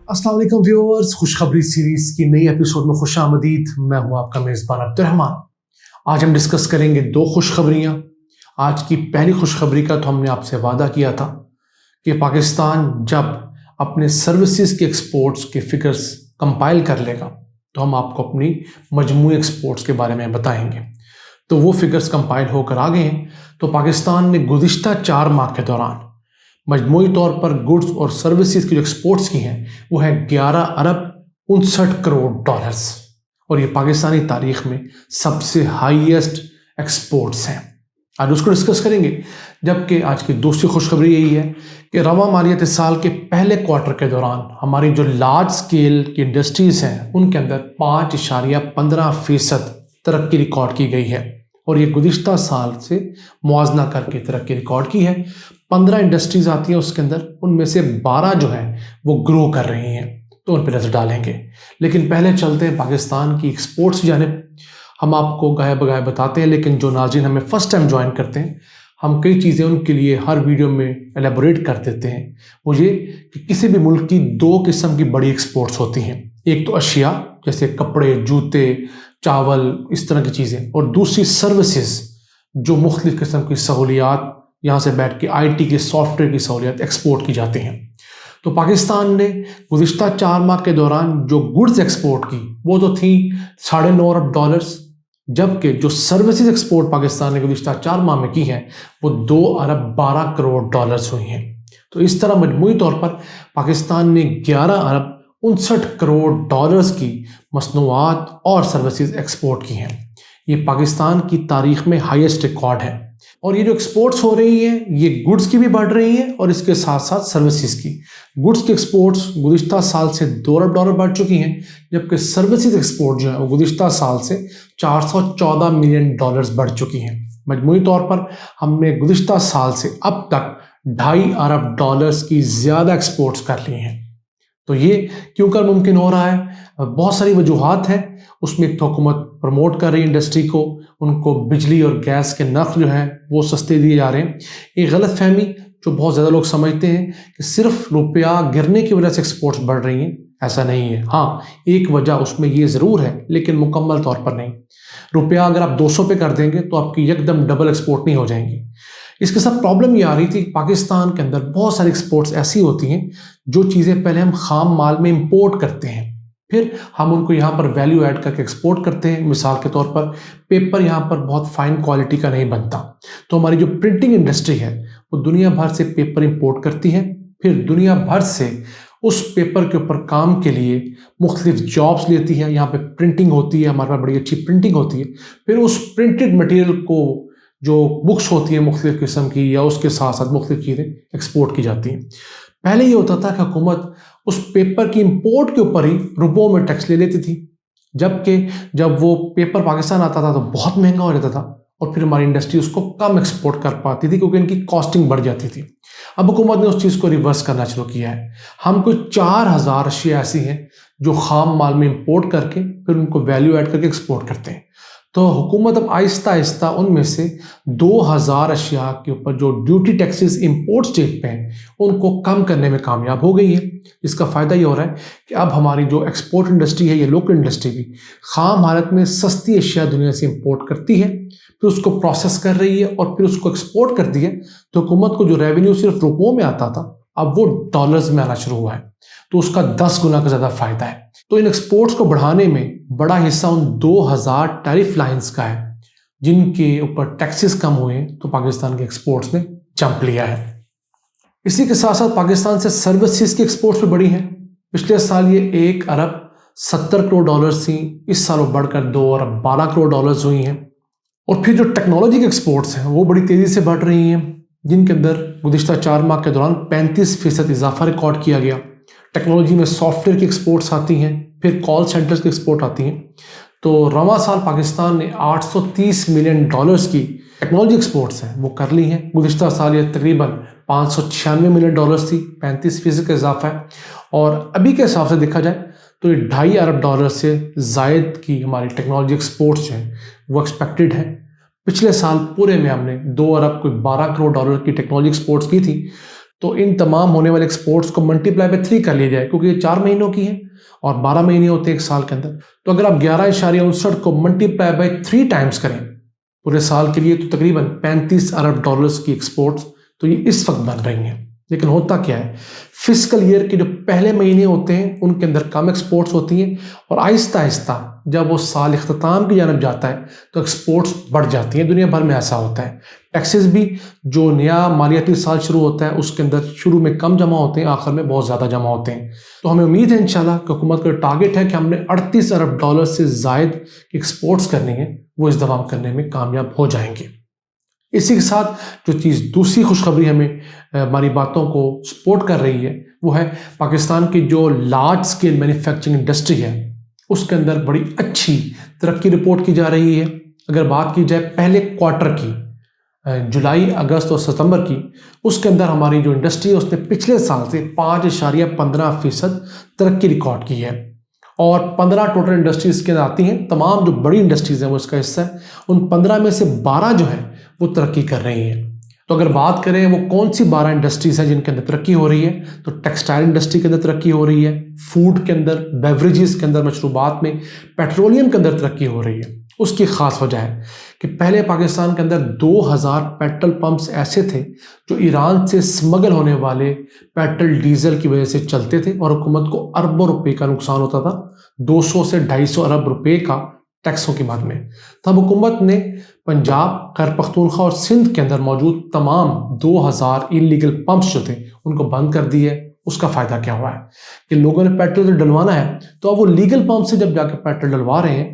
अस्सलाम वालेकुम व्यूअर्स, खुशखबरी सीरीज की नई एपिसोड में खुश आमदीद। मैं हूं आपका मेज़बान अब्दुर्रहमान। आज हम डिस्कस करेंगे दो खुशखबरियां। आज की पहली खुशखबरी का तो हमने आपसे वादा किया था कि पाकिस्तान जब अपने सर्विसेज के एक्सपोर्ट्स के फिगर्स कंपाइल कर लेगा तो हम आपको अपनी मजमूई एक्सपोर्ट्स के बारे में बताएंगे। तो वो फिगर्स कंपाइल होकर आ गए हैं। तो पाकिस्तान ने गुज़िश्ता 4 माह के दौरान मजमूई तौर पर गुड्स और सर्विसेज की जो एक्सपोर्ट्स की हैं वो है 11 अरब 59 करोड़ डॉलर्स, और ये पाकिस्तानी तारीख में सबसे हाईएस्ट एक्सपोर्ट्स हैं। आज उसको डिस्कस करेंगे। जबकि आज की दूसरी खुशखबरी यही है कि रवा मालियाती साल के पहले क्वार्टर के दौरान हमारी जो लार्ज स्केल की इंडस्ट्रीज़ हैं उनके अंदर 5.15% तरक्की रिकॉर्ड की गई है, और ये गुज़िश्ता साल से मुआवजना करके तरक्की रिकॉर्ड की है। 15 इंडस्ट्रीज़ आती हैं उसके अंदर, उनमें से 12 जो हैं वो ग्रो कर रही हैं, तो उन पर नज़र डालेंगे। लेकिन पहले चलते हैं पाकिस्तान की एक्सपोर्ट्स की जानिब। हम आपको गाहे बगाहे बताते हैं, लेकिन जो नाज़रीन हमें फ़र्स्ट टाइम ज्वाइन करते हैं, हम कई चीज़ें उनके लिए हर वीडियो में एलेबोरेट कर देते हैं। वो ये कि किसी भी मुल्क की 2 किस्म की बड़ी एक्सपोर्ट्स होती हैं। एक तो अशिया जैसे कपड़े, जूते, चावल, इस तरह की चीज़ें, और दूसरी सर्विसेज जो मुख्तलिफ़ किस्म की सहूलियात, यहाँ से बैठ के आईटी की सॉफ्टवेयर की सहूलियत एक्सपोर्ट की जाती हैं। तो पाकिस्तान ने गुज़िश्ता 4 माह के दौरान जो गुड्स एक्सपोर्ट की वो तो थी 9.5 अरब डॉलर्स, जबकि जो सर्विसेज एक्सपोर्ट पाकिस्तान ने गुज़िश्ता 4 माह में की है वो 2 अरब 12 करोड़ डॉलर्स हुई हैं। तो इस तरह मजमूई तौर पर पाकिस्तान ने 11 अरब 59 करोड़ डॉलर्स की मसनूआत और सर्विसेज एक्सपोर्ट की हैं। ये पाकिस्तान की तारीख में हाईएस्ट रिकॉर्ड है। और ये जो एक्सपोर्ट्स हो रही हैं ये गुड्स की भी बढ़ रही हैं और इसके साथ साथ सर्विसेज की। गुड्स की एक्सपोर्ट्स गुज़िश्ता साल से 2 अरब डॉलर बढ़ चुकी हैं, जबकि सर्विसेज एक्सपोर्ट जो है वो गुज़िश्ता साल से 414 मिलियन डॉलर्स बढ़ चुकी हैं। मजमूई तौर पर हमने गुज़िश्ता साल से अब तक 2.5 अरब डॉलर्स की ज़्यादा एक्सपोर्ट्स कर ली हैं। तो ये क्यों कर मुमकिन हो रहा है? बहुत सारी वजूहात हैं। उसमें एक तो हुकूमत प्रमोट कर रही है इंडस्ट्री को, उनको बिजली और गैस के नर्ख जो है वो सस्ते दिए जा रहे हैं। एक गलत फहमी जो बहुत ज़्यादा लोग समझते हैं कि सिर्फ रुपया गिरने की वजह से एक्सपोर्ट्स बढ़ रही हैं, ऐसा नहीं है। हाँ, एक वजह उसमें ये ज़रूर है, लेकिन मुकम्मल तौर पर नहीं। रुपया अगर आप 200 पे कर देंगे तो आपकी एकदम डबल एक्सपोर्ट नहीं हो जाएंगी। इसके साथ प्रॉब्लम ये आ रही थी कि पाकिस्तान के अंदर बहुत सारी एक्सपोर्ट्स ऐसी होती हैं जो चीज़ें पहले हम खाम माल में इंपोर्ट करते हैं, फिर हम उनको यहाँ पर वैल्यू ऐड करके एक्सपोर्ट करते हैं। मिसाल के तौर पर पेपर यहाँ पर बहुत फाइन क्वालिटी का नहीं बनता, तो हमारी जो प्रिंटिंग इंडस्ट्री है वो दुनिया भर से पेपर इंपोर्ट करती है, फिर दुनिया भर से उस पेपर के ऊपर काम के लिए मुख्तलिफ जॉब्स लेती है। यहाँ पे प्रिंटिंग होती है, हमारे पास बड़ी अच्छी प्रिंटिंग होती है, फिर उस प्रिंटेड मटेरियल को जो बुक्स होती है मुख्तलिफ किस्म की या उसके साथ साथ मुख्तलिफ चीज़ें एक्सपोर्ट की जाती हैं। पहले ये होता था कि हुकूमत उस पेपर की इंपोर्ट के ऊपर ही रुपयों में टैक्स ले लेती थी, जबकि जब वो पेपर पाकिस्तान आता था तो बहुत महंगा हो जाता था और फिर हमारी इंडस्ट्री उसको कम एक्सपोर्ट कर पाती थी क्योंकि इनकी कॉस्टिंग बढ़ जाती थी। अब हुकूमत ने उस चीज़ को रिवर्स करना शुरू किया है। हम कुछ 4000 अशिया ऐसी हैं जो खाम माल में इंपोर्ट करके फिर उनको वैल्यू ऐड करके एक्सपोर्ट करते हैं। तो हुकूमत अब आहिस्ता आहिस्ता उनमें से 2000 अशिया के ऊपर जो ड्यूटी टैक्सेस इंपोर्ट स्टेट पे हैं उनको कम करने में कामयाब हो गई है। इसका फ़ायदा ये हो रहा है कि अब हमारी जो एक्सपोर्ट इंडस्ट्री है, ये लोकल इंडस्ट्री भी खाम हालत में सस्ती अशिया दुनिया से इंपोर्ट करती है, फिर उसको प्रोसेस कर रही है और फिर उसको एक्सपोर्ट करती है। तो हुकूमत को जो रेवेन्यू सिर्फ रुपयों में आता था अब वो डॉलर्स में आना शुरू हुआ है, तो उसका 10 गुना का ज़्यादा फ़ायदा है। तो इन एक्सपोर्ट्स को बढ़ाने में बड़ा हिस्सा उन 2000 टैरिफ लाइंस का है जिनके ऊपर टैक्सेस कम हुए हैं, तो पाकिस्तान के एक्सपोर्ट्स ने जंप लिया है। इसी के साथ साथ पाकिस्तान से सर्विसेज की एक्सपोर्ट्स भी बढ़ी हैं। पिछले साल ये 1 अरब 70 करोड़ डॉलर्स थी, इस साल वो बढ़कर 2 अरब 12 करोड़ डॉलर्स हुई हैं। और फिर जो टेक्नोलॉजी के एक्सपोर्ट्स हैं वो बड़ी तेज़ी से बढ़ रही हैं, जिनके अंदर गुज़िश्ता 4 माह के दौरान 35% इजाफा रिकॉर्ड किया गया। टेक्नोलॉजी में सॉफ्टवेयर की एक्सपोर्ट्स आती हैं, फिर कॉल सेंटर्स की एक्सपोर्ट आती हैं। तो रवां साल पाकिस्तान ने 830 मिलियन डॉलर्स की टेक्नोलॉजी एक्सपोर्ट्स हैं वो कर ली हैं। गुज़िश्ता साल ये तकरीबन 596 मिलियन डॉलर्स थी, 35% का इजाफा है। और अभी के हिसाब से देखा जाए तो ये 2.5 अरब डॉलर से ज़ायद की हमारी टेक्नोलॉजी एक्सपोर्ट्स हैं वो एक्सपेक्टेड है। पिछले साल पूरे में हमने 2 अरब कोई 12 करोड़ डॉलर की टेक्नोलॉजी एक्सपोर्ट्स की थी, تو ان تمام ہونے والے ایکسپورٹس کو ملٹیپلائی بائی 3 کر لیا جائے، کیونکہ یہ 4 مہینوں کی ہیں اور 12 مہینے ہوتے ہیں ایک سال کے اندر. تو اگر آپ 11.59 کو ملٹیپلائی بائی 3 ٹائمز کریں پورے سال کے لیے، تو تقریباً $35 ارب کی ایکسپورٹس تو یہ اس وقت بن رہی ہیں. لیکن ہوتا کیا ہے، فسکل ایئر کے جو پہلے مہینے ہوتے ہیں ان کے اندر کم ایکسپورٹس ہوتی ہیں، اور آہستہ آہستہ جب وہ سال اختتام کی جانب جاتا ہے تو ایکسپورٹس بڑھ جاتی ہیں. دنیا بھر میں ایسا ہوتا ہے. ٹیکسز بھی جو نیا مالیاتی سال شروع ہوتا ہے اس کے اندر شروع میں کم جمع ہوتے ہیں، آخر میں بہت زیادہ جمع ہوتے ہیں. تو ہمیں امید ہے انشاءاللہ کہ حکومت کا ٹارگٹ ہے کہ ہم نے $38 ارب سے زائد ایکسپورٹس کرنی ہے، وہ اس دفعہ کرنے میں کامیاب ہو جائیں گے. اسی کے ساتھ جو چیز دوسری خوشخبری ہمیں ہماری باتوں کو سپورٹ کر رہی ہے وہ ہے پاکستان کی جو لارج سکیل مینوفیکچرنگ انڈسٹری ہے اس کے اندر بڑی اچھی ترقی رپورٹ کی جا رہی ہے. اگر بات کی جائے پہلے کوارٹر کی، جولائی، اگست اور ستمبر کی، اس کے اندر ہماری جو انڈسٹری ہے اس نے پچھلے سال سے 5.15% ترقی ریکارڈ کی ہے، اور 15 ٹوٹل انڈسٹریز کے اندر آتی ہیں. تمام جو بڑی انڈسٹریز ہیں وہ اس کا حصہ ہے. ان 15 میں سے 12 جو ہیں وہ ترقی کر رہی ہیں. تو اگر بات کریں وہ کون سی 12 انڈسٹریز ہیں جن کے اندر ترقی ہو رہی ہے، تو ٹیکسٹائل انڈسٹری کے اندر ترقی ہو رہی ہے، فوڈ کے اندر، بیوریجز کے اندر، مشروبات میں، پیٹرولیم کے اندر ترقی ہو رہی ہے. اس کی خاص وجہ ہے کہ پہلے پاکستان کے اندر 2000 پیٹرول پمپس ایسے تھے جو ایران سے سمگل ہونے والے پیٹرول ڈیزل کی وجہ سے چلتے تھے، اور حکومت کو اربوں روپے کا نقصان ہوتا تھا، 200 سے 250 ارب روپے کا ٹیکسوں کی مد میں. تب حکومت نے پنجاب، خیبر پختونخوا اور سندھ کے اندر موجود تمام 2000 انلیگل پمپس جو تھے ان کو بند کر دی ہے. اس کا فائدہ کیا ہوا ہے کہ لوگوں نے پیٹرول ڈلوانا ہے تو اب وہ لیگل پمپ سے جب جا کے پیٹرول ڈلوا رہے ہیں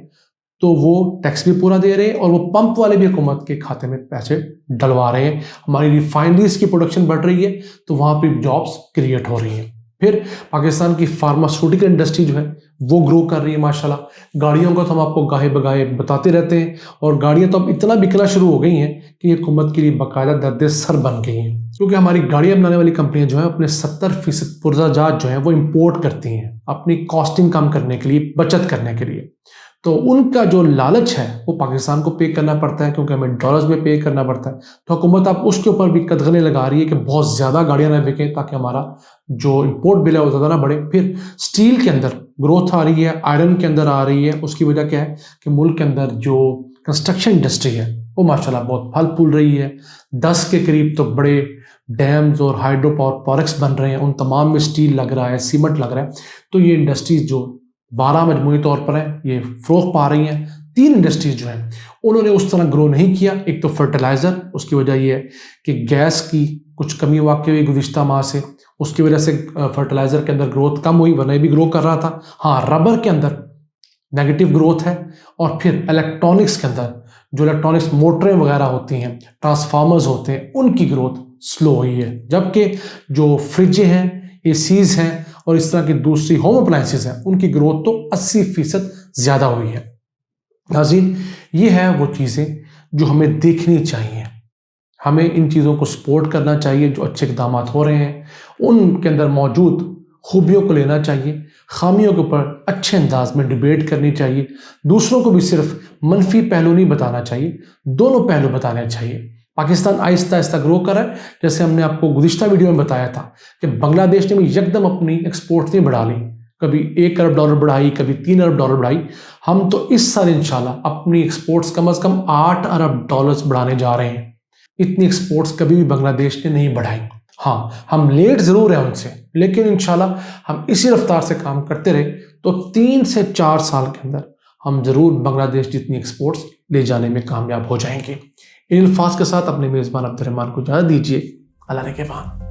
تو وہ ٹیکس بھی پورا دے رہے ہیں، اور وہ پمپ والے بھی حکومت کے کھاتے میں پیسے ڈلوا رہے ہیں. ہماری ریفائنریز کی پروڈکشن بڑھ رہی ہے تو وہاں پہ جابس کریٹ ہو رہی ہیں. پھر پاکستان کی فارماسیوٹیکل انڈسٹری جو ہے وہ گرو کر رہی ہے ماشاءاللہ. گاڑیوں کا تو ہم آپ کو گاہے بگاہے بتاتے رہتے ہیں، اور گاڑیاں تو اب اتنا بکنا شروع ہو گئی ہیں کہ یہ حکومت کے لیے باقاعدہ درد سر بن گئی ہیں، کیونکہ ہماری گاڑیاں بنانے والی کمپنیاں جو ہیں اپنے 70% پرزہ جات جو ہیں وہ امپورٹ کرتی ہیں اپنی کاسٹنگ کم کرنے کے لیے، بچت کرنے کے لیے. تو ان کا جو لالچ ہے وہ پاکستان کو پے کرنا پڑتا ہے، کیونکہ ہمیں ڈالرز میں پے کرنا پڑتا ہے. تو حکومت اب اس کے اوپر بھی قدغنیں لگا رہی ہے کہ بہت زیادہ گاڑیاں نہ بکیں تاکہ ہمارا جو امپورٹ بل ہے وہ زیادہ نہ بڑھے. پھر سٹیل کے اندر گروتھ آ رہی ہے، آئرن کے اندر آ رہی ہے. اس کی وجہ کیا ہے کہ ملک کے اندر جو کنسٹرکشن انڈسٹری ہے وہ ماشاءاللہ بہت پھل پھول رہی ہے. 10 کے قریب تو بڑے ڈیمز اور ہائیڈرو پاور پروجیکٹس بن رہے ہیں، ان تمام میں سٹیل لگ رہا ہے، سیمنٹ لگ رہا ہے. تو یہ انڈسٹریز جو 12 مجموعی طور پر ہیں یہ فروغ پا رہی ہیں. 3 انڈسٹریز جو ہیں انہوں نے اس طرح گرو نہیں کیا. ایک تو فرٹیلائزر، اس کی وجہ یہ ہے کہ گیس کی کچھ کمی واقع ہوئی گزشتہ ماہ سے، اس کی وجہ سے فرٹیلائزر کے اندر گروتھ کم ہوئی، ورنہ بھی گرو کر رہا تھا. ہاں، ربر کے اندر نیگیٹو گروتھ ہے. اور پھر الیکٹرانکس کے اندر جو الیکٹرانکس موٹریں وغیرہ ہوتی ہیں، ٹرانسفارمرز ہوتے ہیں، ان کی گروتھ سلو ہوئی ہے. جبکہ جو فریجیں ہیں، اے سیز ہیں اور اس طرح کی دوسری ہوم اپلائنسز ہیں، ان کی گروتھ تو 80% زیادہ ہوئی ہے. ناظرین، یہ ہے وہ چیزیں جو ہمیں دیکھنی چاہیے. ہمیں ان چیزوں کو سپورٹ کرنا چاہیے. جو اچھے اقدامات ہو رہے ہیں ان کے اندر موجود خوبیوں کو لینا چاہیے، خامیوں کے اوپر اچھے انداز میں ڈیبیٹ کرنی چاہیے. دوسروں کو بھی صرف منفی پہلو نہیں بتانا چاہیے، دونوں پہلو بتانے چاہیے. پاکستان آہستہ آہستہ گرو کر رہا ہے. جیسے ہم نے آپ کو گزشتہ ویڈیو میں بتایا تھا کہ بنگلہ دیش نے بھی یکدم اپنی ایکسپورٹ نہیں بڑھا لی، کبھی $1 ارب بڑھائی، کبھی $3 ارب بڑھائی. ہم تو اس سال انشاءاللہ اپنی ایکسپورٹس کم از کم $8 ارب بڑھانے جا رہے ہیں. اتنی ایکسپورٹس کبھی بھی بنگلہ دیش نے نہیں بڑھائی. ہاں، ہم لیٹ ضرور ہیں ان سے، لیکن انشاءاللہ ہم اسی رفتار سے کام کرتے رہے تو 3 سے 4 سال کے اندر ہم ضرور بنگلہ دیش جتنی ایکسپورٹس لے جانے میں کامیاب ہو جائیں گے. ان الفاظ کے ساتھ اپنے میزبان عبد الرحمان کو اجازت دیجیے. اللہ نے کے بعد.